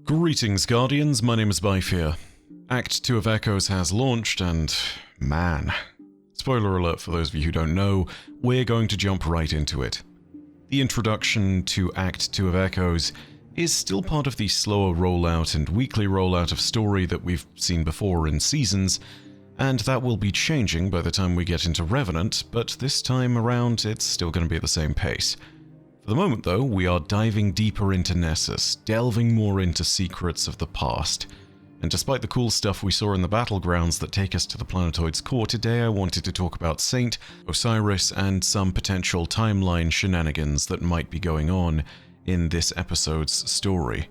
Greetings, Guardians, my name is Byfear. Act 2 of Echoes has launched, and man, spoiler alert for those of you who don't know, we're going to jump right into it. The introduction to Act 2 of Echoes is still part of the slower rollout and weekly rollout of story that we've seen before in seasons, and that will be changing by the time we get into Revenant, but this time around it's still going to be at the same pace. For the moment though, we are diving deeper into Nessus, delving more into secrets of the past. And despite the cool stuff we saw in the battlegrounds that take us to the planetoid's core, today I wanted to talk about Saint, Osiris, and some potential timeline shenanigans that might be going on in this episode's story.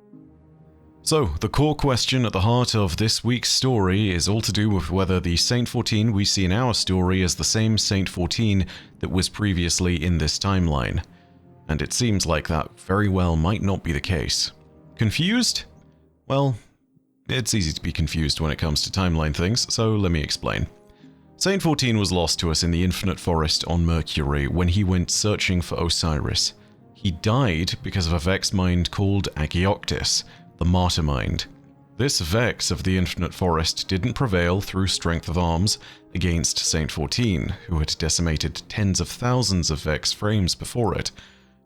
So, the core question at the heart of this week's story is all to do with whether the Saint 14 we see in our story is the same Saint 14 that was previously in this timeline. And it seems like that very well might not be the case. Confused? Well, it's easy to be confused when it comes to timeline things, so let me explain. Saint 14 was lost to us in the Infinite Forest on Mercury when he went searching for Osiris. He died because of a Vex mind called Agioctis, the Martyr Mind. This Vex of the Infinite Forest didn't prevail through strength of arms against Saint 14, who had decimated tens of thousands of Vex frames before it.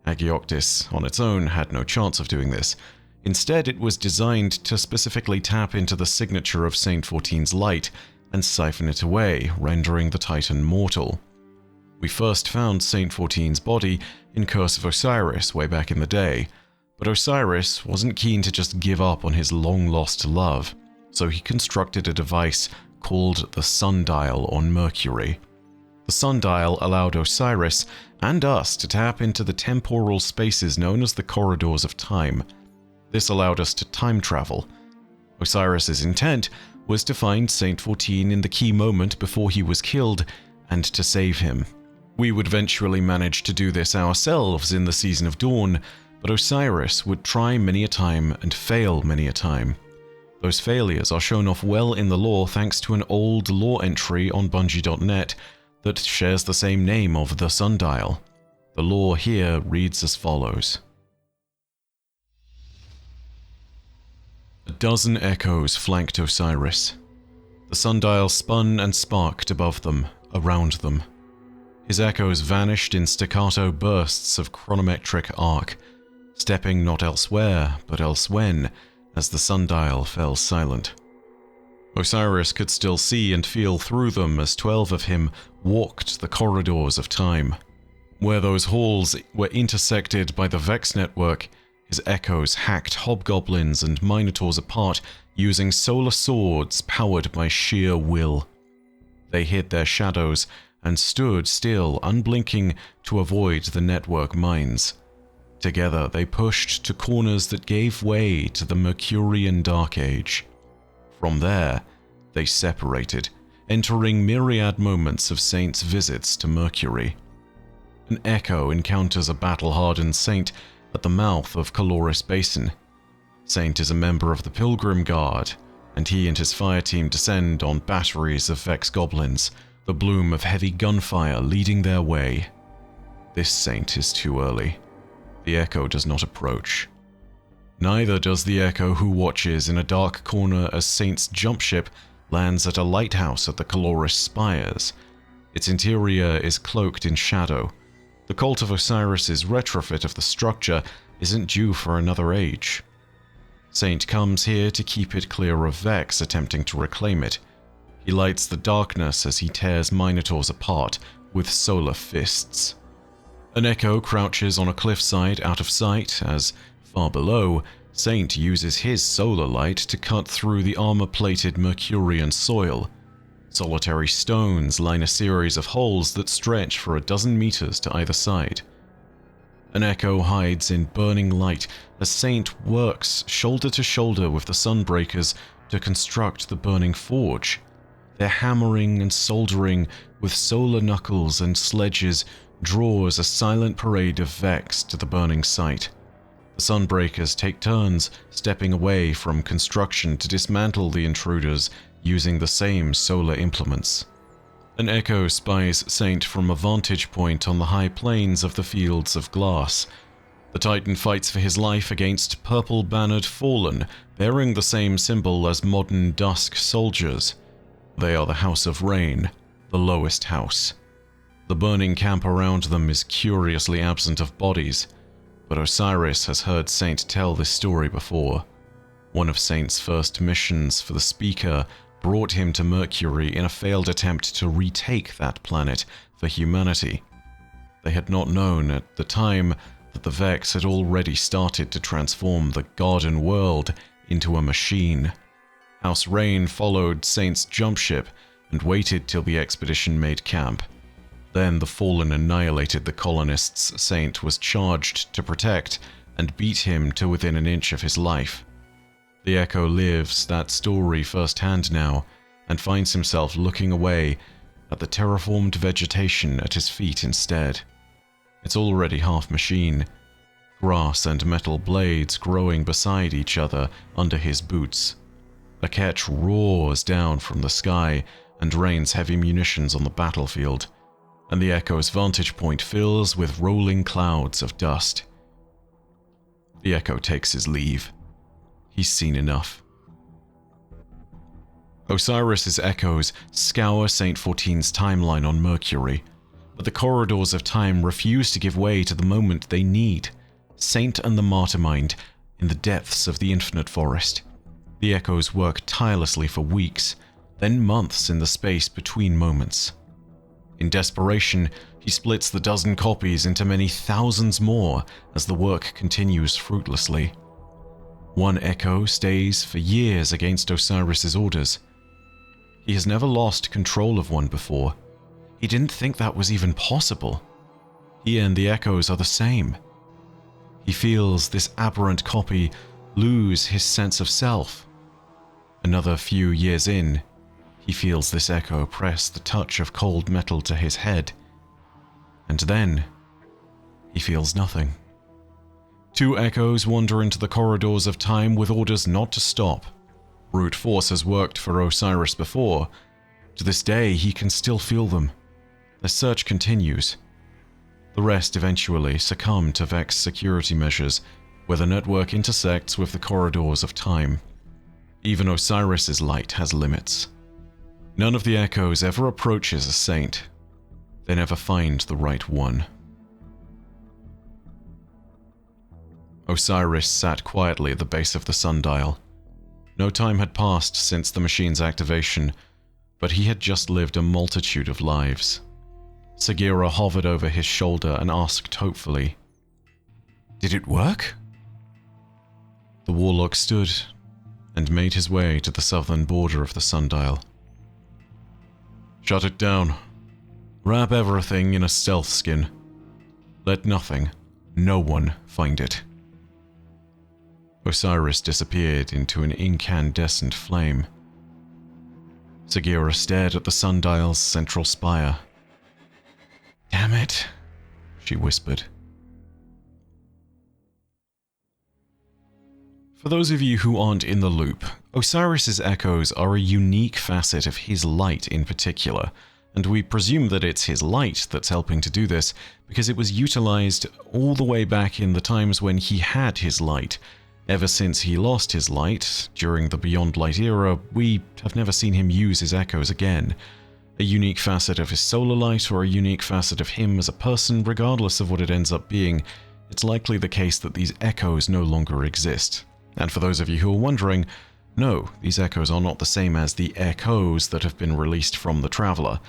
Agioctis, on its own, had no chance of doing this. Instead, it was designed to specifically tap into the signature of Saint 14's light and siphon it away, rendering the Titan mortal. We first found Saint 14's body in Curse of Osiris way back in the day, but Osiris wasn't keen to just give up on his long-lost love, so he constructed a device called the Sundial on Mercury. The Sundial allowed Osiris and us to tap into the temporal spaces known as the Corridors of Time. This allowed us to time travel. Osiris's intent was to find Saint 14 in the key moment before he was killed and to save him. We would eventually manage to do this ourselves in the Season of Dawn, but Osiris would try many a time and fail many a time. Those failures are shown off well in the lore thanks to an old lore entry on Bungie.net that shares the same name of the Sundial. The lore here reads as follows. A dozen echoes flanked Osiris. The sundial spun and sparked above them, around them. His echoes vanished in staccato bursts of chronometric arc, stepping not elsewhere, but elsewhen, as the sundial fell silent. Osiris could still see and feel through them as 12 of him walked the corridors of time. Where those halls were intersected by the Vex network, his echoes hacked hobgoblins and minotaurs apart using solar swords powered by sheer will. They hid their shadows and stood still, unblinking, to avoid the network mines. Together they pushed to corners that gave way to the Mercurian Dark Age. From there, they separated, entering myriad moments of Saint's visits to Mercury. An echo encounters a battle-hardened Saint at the mouth of Caloris Basin. Saint is a member of the Pilgrim Guard, and he and his fire team descend on batteries of Vex goblins, the bloom of heavy gunfire leading their way. This Saint is too early. The echo does not approach. Neither does the echo who watches in a dark corner as Saint's jump ship lands at a lighthouse at the Caloris Spires. Its interior is cloaked in shadow. The Cult of Osiris's retrofit of the structure isn't due for another age. Saint comes here to keep it clear of Vex attempting to reclaim it. He lights the darkness as he tears Minotaurs apart with solar fists. An echo crouches on a cliffside out of sight as, far below, Saint uses his solar light to cut through the armor-plated Mercurian soil. Solitary stones line a series of holes that stretch for a dozen meters to either side. An echo hides in burning light as Saint works shoulder to shoulder with the Sunbreakers to construct the burning forge. Their hammering and soldering with solar knuckles and sledges draws a silent parade of Vex to the burning site. The Sunbreakers take turns stepping away from construction to dismantle the intruders using the same solar implements. An echo spies Saint from a vantage point on the high plains of the Fields of Glass. The Titan fights for his life against purple-bannered Fallen, bearing the same symbol as modern Dusk soldiers. They are the House of Rain, the lowest house. The burning camp around them is curiously absent of bodies, but Osiris has heard Saint tell this story before. One of Saint's first missions for the Speaker brought him to Mercury in a failed attempt to retake that planet for humanity. They had not known at the time that the Vex had already started to transform the garden world into a machine. House Rain followed Saint's jump ship and waited till the expedition made camp. Then the Fallen annihilated the colonists Saint was charged to protect and beat him to within an inch of his life. The Echo lives that story firsthand now and finds himself looking away at the terraformed vegetation at his feet instead. It's already half machine, grass and metal blades growing beside each other under his boots. A Ketch roars down from the sky and rains heavy munitions on the battlefield, and the Echo's vantage point fills with rolling clouds of dust. The Echo takes his leave. He's seen enough. Osiris's echoes scour Saint 14's timeline on Mercury, but the corridors of time refuse to give way to the moment they need. Saint and the Martyrmind in the depths of the infinite forest. The echoes work tirelessly for weeks, then months in the space between moments. In desperation, he splits the dozen copies into many thousands more as the work continues fruitlessly. One echo stays for years against Osiris's orders. He has never lost control of one before. He didn't think that was even possible. He and the echoes are the same. He feels this aberrant copy lose his sense of self. Another few years in, he feels this echo press the touch of cold metal to his head. And then, he feels nothing. Two echoes wander into the corridors of time with orders not to stop. Brute force has worked for Osiris before. To this day, he can still feel them. The search continues. The rest eventually succumb to Vex security measures, where the network intersects with the corridors of time. Even Osiris's light has limits. None of the echoes ever approaches a saint. They never find the right one. Osiris sat quietly at the base of the sundial. No time had passed since the machine's activation, but he had just lived a multitude of lives. Sagira hovered over his shoulder and asked hopefully, "Did it work?" The warlock stood and made his way to the southern border of the sundial. "Shut it down. Wrap everything in a stealth skin. Let nothing, no one, find it." Osiris disappeared into an incandescent flame. Sagira stared at the sundial's central spire. "Damn it," she whispered. For those of you who aren't in the loop, Osiris's echoes are a unique facet of his light in particular, and we presume that it's his light that's helping to do this because it was utilized all the way back in the times when he had his light. Ever since he lost his light, during the Beyond Light era, we have never seen him use his echoes again. A unique facet of his solar light or a unique facet of him as a person, regardless of what it ends up being, it's likely the case that these echoes no longer exist. And for those of you who are wondering, no, these echoes are not the same as the echoes that have been released from the Traveler.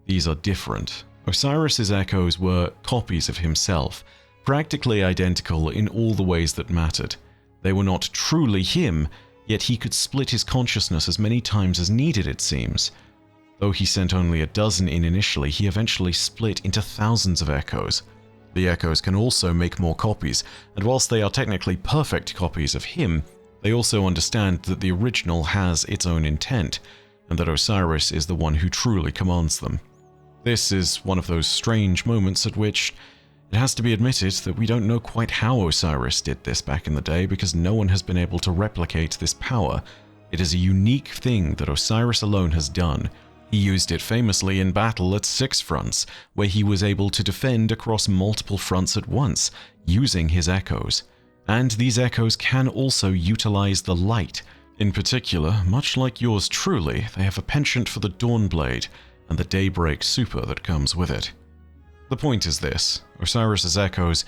These are different. Osiris's echoes were copies of himself, practically identical in all the ways that mattered. They were not truly him, yet he could split his consciousness as many times as needed, it seems. Though he sent only a dozen in initially, he eventually split into thousands of echoes. The echoes can also make more copies, and whilst they are technically perfect copies of him, they also understand that the original has its own intent, and that Osiris is the one who truly commands them. This is one of those strange moments at which it has to be admitted that we don't know quite how Osiris did this back in the day because no one has been able to replicate this power. It is a unique thing that Osiris alone has done. He used it famously in battle at Six Fronts, where he was able to defend across multiple fronts at once, using his echoes. And these echoes can also utilize the light. In particular, much like yours truly, they have a penchant for the Dawnblade and the Daybreak super that comes with it. The point is this: Osiris's echoes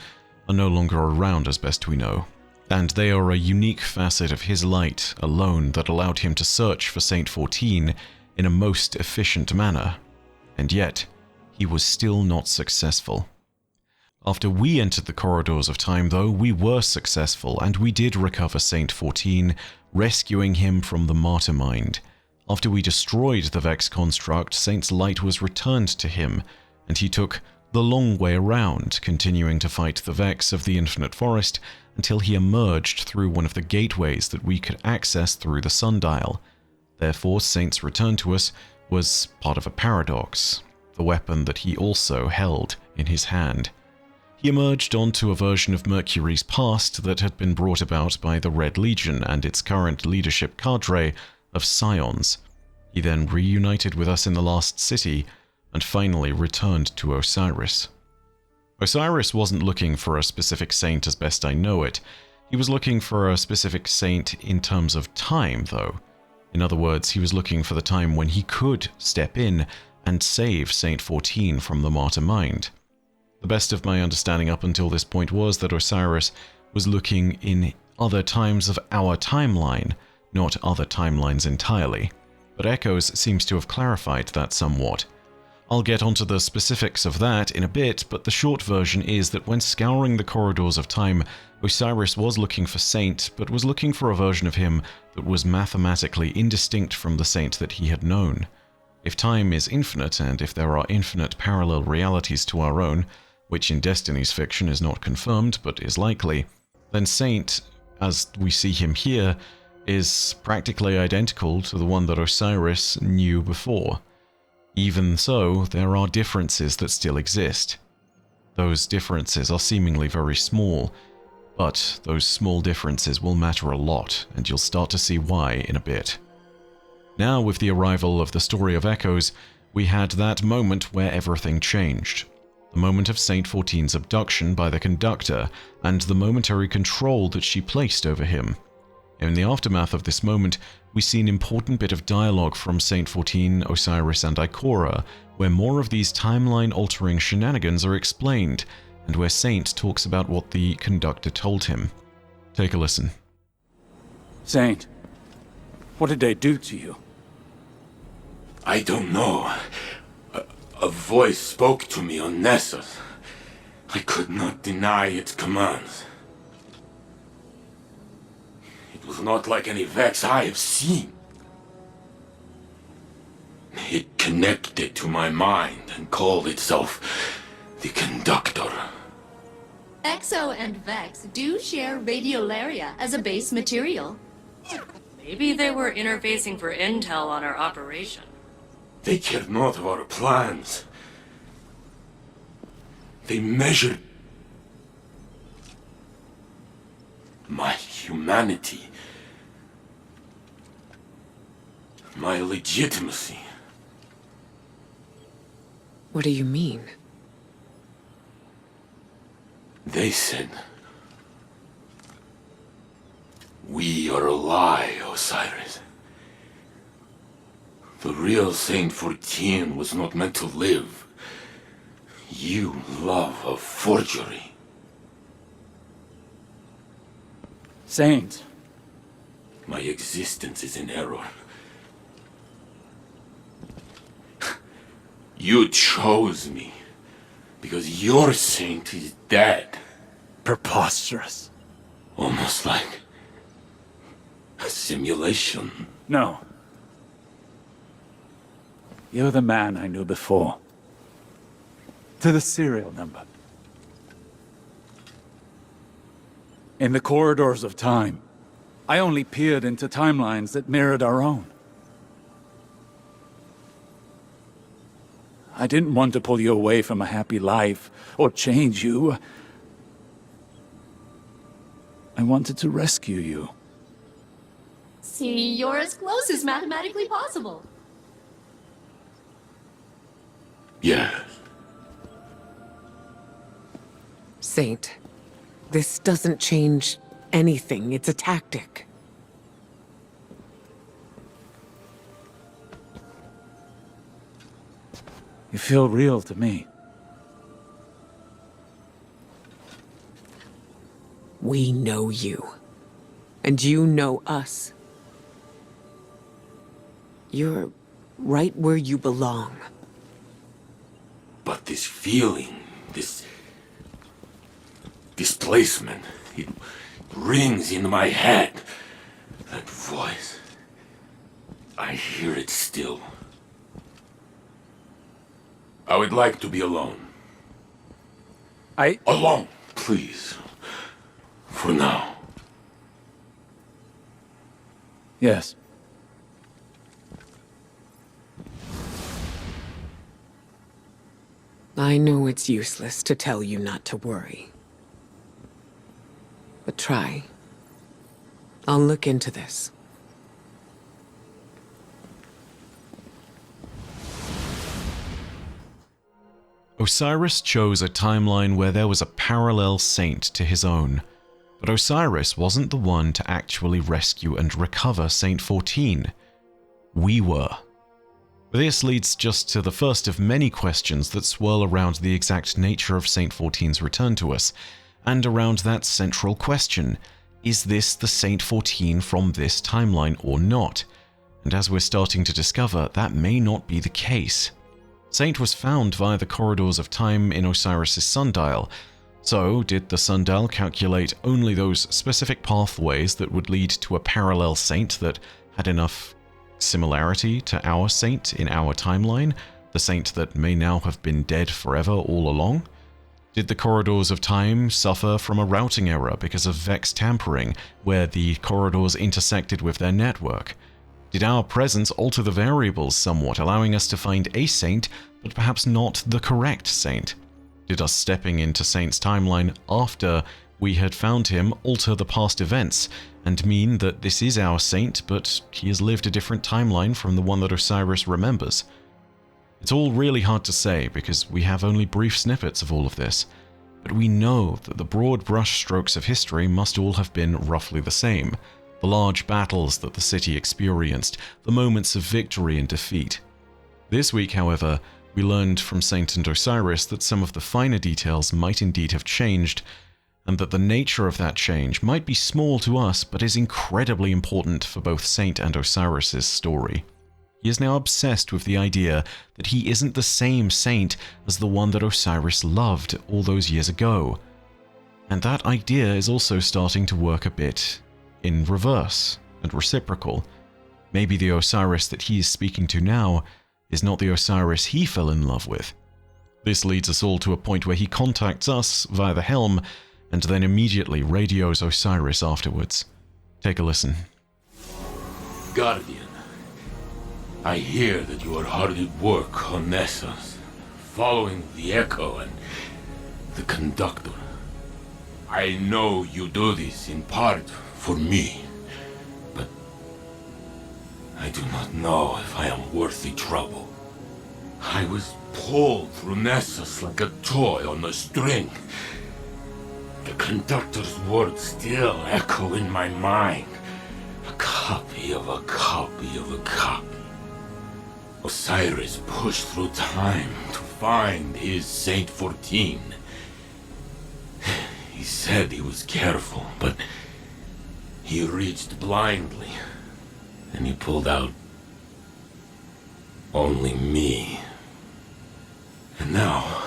are no longer around as best we know, and they are a unique facet of his light alone that allowed him to search for Saint 14 in a most efficient manner. And yet, he was still not successful. After we entered the corridors of time, though, we were successful, and we did recover Saint 14, rescuing him from the Martyr Mind. After we destroyed the Vex construct, Saint's light was returned to him, and he took the long way around, continuing to fight the Vex of the Infinite Forest until he emerged through one of the gateways that we could access through the sundial. Therefore, Saint's return to us was part of a paradox, the weapon that he also held in his hand. He emerged onto a version of Mercury's past that had been brought about by the Red Legion and its current leadership cadre of Scions. He then reunited with us in the Lost City, and finally returned to Osiris. Osiris wasn't looking for a specific saint as best I know it. He was looking for a specific saint in terms of time, though. In other words, he was looking for the time when he could step in and save Saint 14 from the Martyr Mind. The best of my understanding up until this point was that Osiris was looking in other times of our timeline, not other timelines entirely. But Echoes seems to have clarified that somewhat. I'll get onto the specifics of that in a bit, but the short version is that when scouring the corridors of time, Osiris was looking for Saint, but was looking for a version of him that was mathematically indistinct from the Saint that he had known. If time is infinite, and if there are infinite parallel realities to our own, which in Destiny's fiction is not confirmed but is likely, then Saint, as we see him here, is practically identical to the one that Osiris knew before. Even so, there are differences that still exist. Those differences are seemingly very small, but those small differences will matter a lot, and you'll start to see why in a bit. Now, with the arrival of the Story of Echoes, we had that moment where everything changed. The moment of Saint 14's abduction by the conductor, and the momentary control that she placed over him. In the aftermath of this moment, we see an important bit of dialogue from Saint 14, Osiris, and Ikora, where more of these timeline-altering shenanigans are explained, and where Saint talks about what the conductor told him. Take a listen. Saint, what did they do to you? I don't know. A voice spoke to me on Nessus. I could not deny its commands. It was not like any Vex I have seen. It connected to my mind and called itself the Conductor. Exo and Vex do share radiolaria as a base material. Maybe they were interfacing for intel on our operation. They cared not of our plans. They measured my humanity, my legitimacy. What do you mean? They said, "We are a lie, Osiris. The real Saint 14 was not meant to live. You love a forgery." Saint. My existence is in error. You chose me because your saint is dead. Preposterous. Almost like a simulation. No. You're the man I knew before. To the serial number. In the corridors of time, I only peered into timelines that mirrored our own. I didn't want to pull you away from a happy life, or change you. I wanted to rescue you. See, you're as close as mathematically possible. Yes. Saint, this doesn't change anything. It's a tactic. You feel real to me. We know you. And you know us. You're right where you belong. But this feeling, this displacement, it rings in my head. That voice, I hear it still. I would like to be alone. Alone, please. For now. Yes. I know it's useless to tell you not to worry. But try. I'll look into this. Osiris chose a timeline where there was a parallel saint to his own. But Osiris wasn't the one to actually rescue and recover Saint 14. We were. This leads just to the first of many questions that swirl around the exact nature of Saint 14's return to us, and around that central question, is this the Saint 14 from this timeline or not? And as we're starting to discover, that may not be the case. Saint was found via the corridors of time in Osiris' sundial. So, did the sundial calculate only those specific pathways that would lead to a parallel saint that had enough similarity to our saint in our timeline, the saint that may now have been dead forever all along? Did the corridors of time suffer from a routing error because of Vex tampering, where the corridors intersected with their network? Did our presence alter the variables somewhat, allowing us to find a saint, but perhaps not the correct saint? Did us stepping into Saint's timeline after we had found him alter the past events, and mean that this is our saint, but he has lived a different timeline from the one that Osiris remembers? It's all really hard to say, because we have only brief snippets of all of this, but we know that the broad brushstrokes of history must all have been roughly the same. The large battles that the city experienced, the moments of victory and defeat. This week, however, we learned from Saint and Osiris that some of the finer details might indeed have changed, and that the nature of that change might be small to us but is incredibly important for both Saint and Osiris' story. He is now obsessed with the idea that he isn't the same saint as the one that Osiris loved all those years ago. And that idea is also starting to work a bit in reverse and reciprocal. Maybe the Osiris that he is speaking to now is not the Osiris he fell in love with. This leads us all to a point where he contacts us via the helm, and then immediately radios Osiris afterwards. Take a listen. Guardian, I hear that you are hard at work on Nessus, following the Echo and the Conductor. I know you do this in part for me, but I do not know if I am worth the trouble. I was pulled through Nessus like a toy on a string. The Conductor's words still echo in my mind. A copy of a copy of a copy. Osiris pushed through time to find his Saint 14. He said he was careful, but he reached blindly, and he pulled out only me. And now,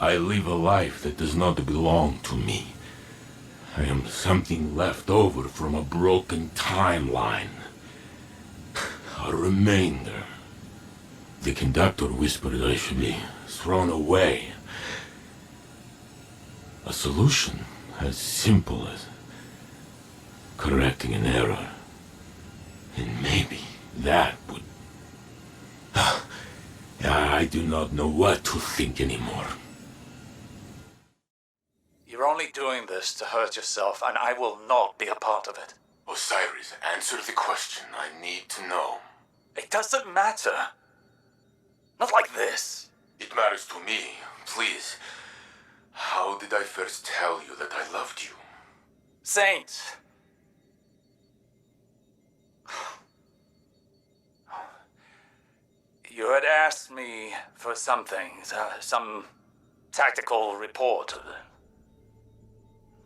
I live a life that does not belong to me. I am something left over from a broken timeline. A remainder. The Conductor whispered I should be thrown away. A solution as simple as correcting an error. And maybe that would... I do not know what to think anymore. You're only doing this to hurt yourself, and I will not be a part of it. Osiris, answer the question I need to know. It doesn't matter. Not like this. It matters to me. Please. How did I first tell you that I loved you? Saint. You had asked me for something, some tactical report.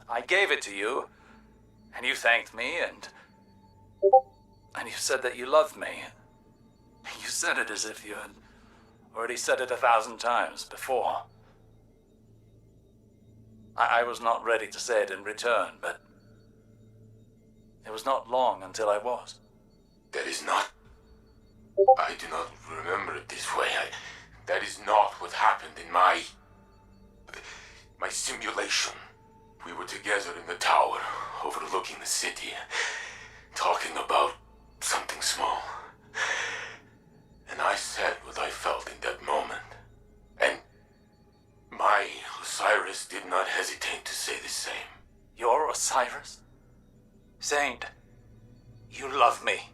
I gave it to you, and you thanked me, and you said that you loved me. You said it as if you had already said it 1,000 times before. I was not ready to say it in return, but it was not long until I was. That is not... I do not remember it this way. That is not what happened in my simulation. We were together in the tower, overlooking the city, talking about something small. And I said what I felt in that moment. And my Osiris did not hesitate to say the same. Your Osiris? Saint, you love me.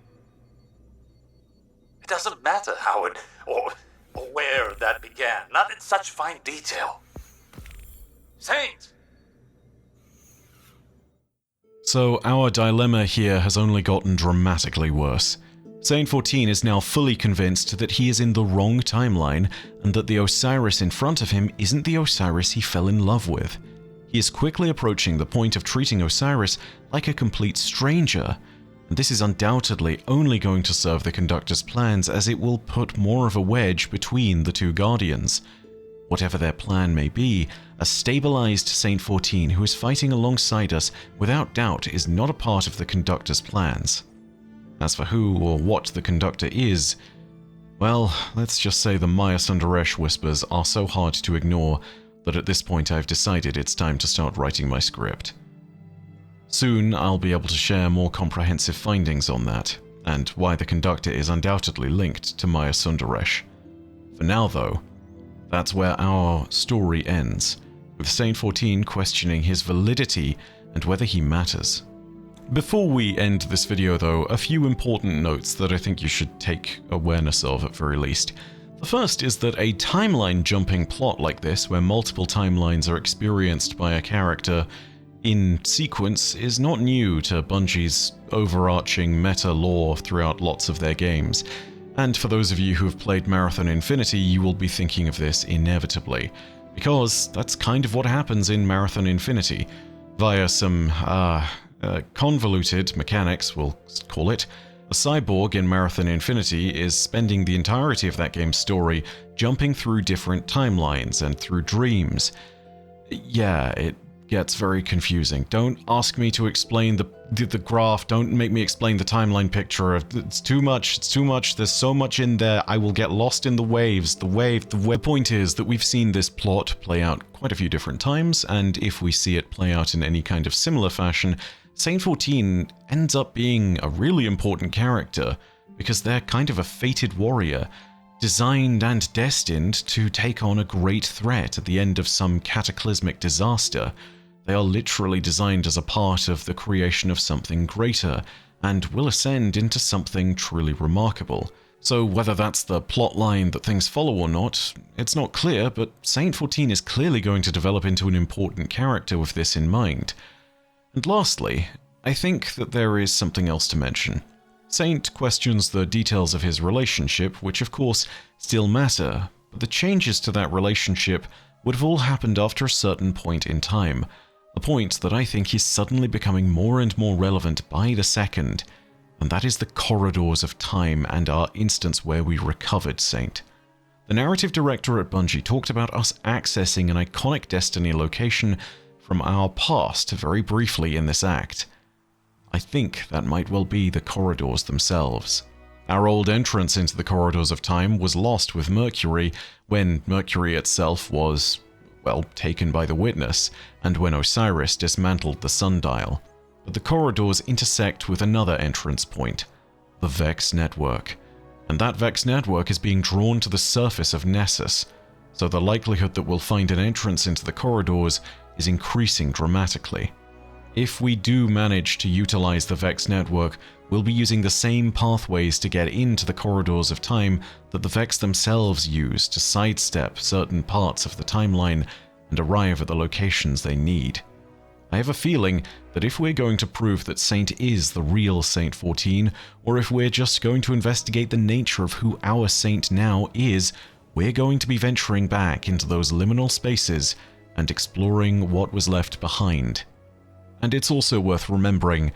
It doesn't matter how it or where that began, not in such fine detail. Saint! So our dilemma here has only gotten dramatically worse. Saint 14 is now fully convinced that he is in the wrong timeline and that the Osiris in front of him isn't the Osiris he fell in love with. He is quickly approaching the point of treating Osiris like a complete stranger, and this is undoubtedly only going to serve the Conductor's plans, as it will put more of a wedge between the two Guardians. Whatever their plan may be, a stabilized Saint 14 who is fighting alongside us without doubt is not a part of the Conductor's plans. As for who or what the Conductor is, well, let's just say the Maya Sundaresh whispers are so hard to ignore that at this point I've decided it's time to start writing my script. Soon I'll be able to share more comprehensive findings on that, and why the Conductor is undoubtedly linked to Maya Sundaresh. For now though, that's where our story ends, with Saint 14 questioning his validity and whether he matters. Before we end this video though, a few important notes that I think you should take awareness of at very least. The first is that a timeline jumping plot like this, where multiple timelines are experienced by a character in sequence, is not new to Bungie's overarching meta lore throughout lots of their games. And for those of you who have played Marathon Infinity, you will be thinking of this inevitably, because that's kind of what happens in Marathon Infinity. Via some convoluted mechanics, we'll call it, a cyborg in Marathon Infinity is spending the entirety of that game's story jumping through different timelines and through dreams. Yeah, it gets very confusing. Don't ask me to explain the graph, don't make me explain the timeline picture. It's too much, there's so much in there, I will get lost in the waves, The point is that we've seen this plot play out quite a few different times, and if we see it play out in any kind of similar fashion, Saint 14 ends up being a really important character, because they're kind of a fated warrior, designed and destined to take on a great threat at the end of some cataclysmic disaster. They are literally designed as a part of the creation of something greater, and will ascend into something truly remarkable. So whether that's the plot line that things follow or not, it's not clear, but Saint 14 is clearly going to develop into an important character with this in mind. And lastly, I think that there is something else to mention. Saint questions the details of his relationship, which of course still matter, but the changes to that relationship would have all happened after a certain point in time, a point that I think is suddenly becoming more and more relevant by the second, and that is the corridors of time and our instance where we recovered Saint. The narrative director at Bungie talked about us accessing an iconic Destiny location from our past very briefly in this act. I think that might well be the corridors themselves. Our old entrance into the corridors of time was lost with Mercury, when Mercury itself was, well, taken by the Witness, and when Osiris dismantled the sundial. But the corridors intersect with another entrance point, the Vex network. And that Vex network is being drawn to the surface of Nessus, so the likelihood that we'll find an entrance into the corridors is increasing dramatically. If we do manage to utilize the Vex network we'll be using the same pathways to get into the corridors of time that the Vex themselves use to sidestep certain parts of the timeline and arrive at the locations they need. I have a feeling that if we're going to prove that Saint is the real Saint 14, or if we're just going to investigate the nature of who our Saint now is, we're going to be venturing back into those liminal spaces and exploring what was left behind. And it's also worth remembering,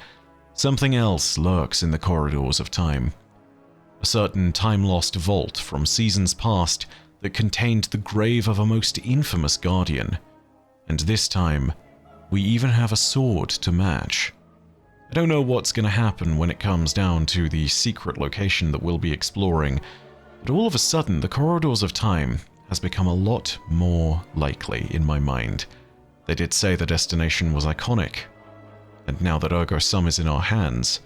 something else lurks in the corridors of time. A certain time-lost vault from seasons past that contained the grave of a most infamous guardian. And this time, we even have a sword to match. I don't know what's going to happen when it comes down to the secret location that we'll be exploring, but all of a sudden the corridors of time has become a lot more likely in my mind. They did say the destination was iconic, and now that Ergo Sum is in our hands,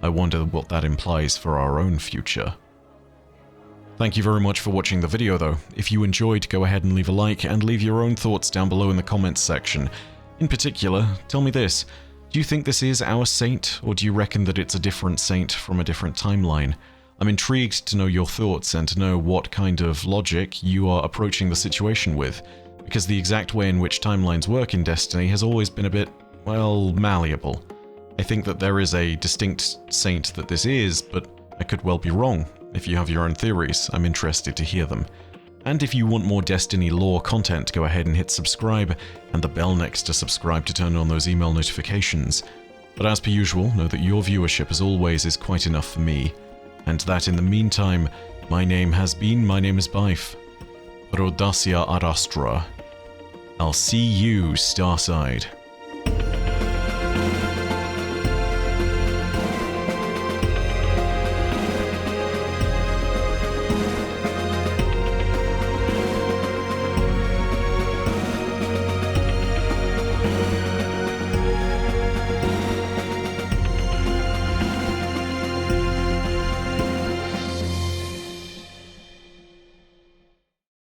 I wonder what that implies for our own future. Thank you very much for watching the video though. If you enjoyed, go ahead and leave a like and leave your own thoughts down below in the comments section. In particular, tell me this, do you think this is our Saint, or do you reckon that it's a different Saint from a different timeline? I'm intrigued to know your thoughts and to know what kind of logic you are approaching the situation with, because the exact way in which timelines work in Destiny has always been a bit, well, malleable. I think that there is a distinct Saint that this is, but I could well be wrong. If you have your own theories, I'm interested to hear them. And if you want more Destiny lore content, go ahead and hit subscribe, and the bell next to subscribe to turn on those email notifications. But as per usual, know that your viewership as always is quite enough for me, and that in the meantime, my name is Byf. Rodacia ad Astra. I'll see you, Starside.